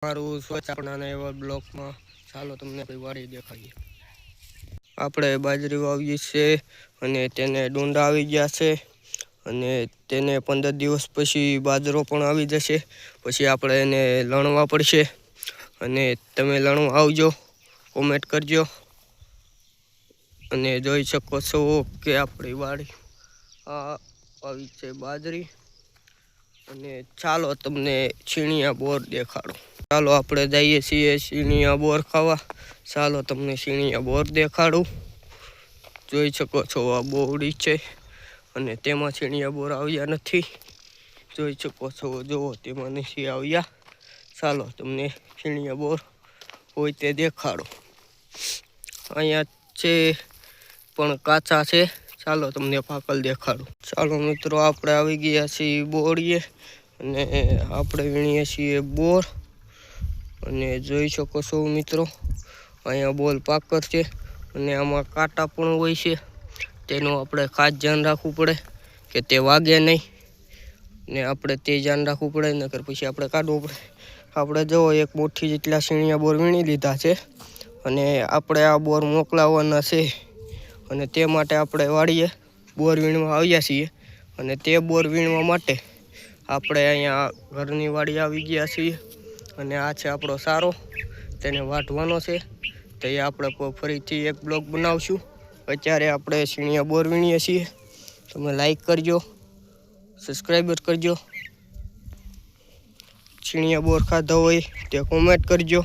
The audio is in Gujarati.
મારું સ્વચ્છ આપણા એવા બ્લોકમાં ચાલો તમને કોઈ વાડી દેખાડીએ. આપણે બાજરી વાવીએ છે અને તેને ડુંડા આવી ગયા છે અને તેને 15 દિવસ પછી બાજરો પણ આવી જશે. પછી આપણે એને લણવા પડશે અને તમે લણવા આવજો, કોમેન્ટ કરજો. અને જોઈ શકો છો કે આપણી વાડી આ આવી છે બાજરી. અને ચાલો તમને છીણિયા બોર દેખાડો. ચાલો આપણે જઈએ છીએ છીણિયા બોર ખાવા. ચાલો તમને છીણિયા બોર દેખાડું. જોઈ શકો છો આ બોવડી છે અને તેમાં છીણિયા બોર આવ્યા નથી. જોઈ શકો છો, જુઓ તેમાં નથી આવ્યા. ચાલો તમને છીણિયા બોર હોય તે દેખાડો. અહીંયા છે પણ કાચા છે. ચાલો તમને પાકલ દેખાડું. ચાલો મિત્રો, આપણે આવી ગયા છીએ બોરીએ અને આપણે વીણીએ છીએ બોર. અને જોઈ શકો છો મિત્રો, અહીંયા બોલ પાકર છે અને આમાં કાંટા પણ હોય છે. તેનું આપણે ખાસ ધ્યાન રાખવું પડે કે તે વાગે નહીં. ને આપણે તે ધ્યાન રાખવું પડે, નકર પછી આપણે કાઢવું પડે. આપણે જો એક મુઠ્ઠી જેટલા છીણિયા બોર વીણી લીધા છે અને આપણે આ બોર મોકલાવવાના છે. અને તે માટે આપણે વાડીએ બોર વીણવા આવ્યા છીએ. અને તે બોર વીણવા માટે આપણે અહીંયા ઘરની વાડી આવી ગયા છીએ. અને આ છે આપણો સારો, તેને વાઢવાનો છે. તો એ આપણે ફરીથી એક બ્લોગ બનાવશું. અત્યારે આપણે છીણિયા બોર વીણીએ છીએ. તમે લાઈક કરજો, સબસ્ક્રાઈબર કરજો. છીણિયા બોર ખાધા હોય તે કોમેન્ટ કરજો.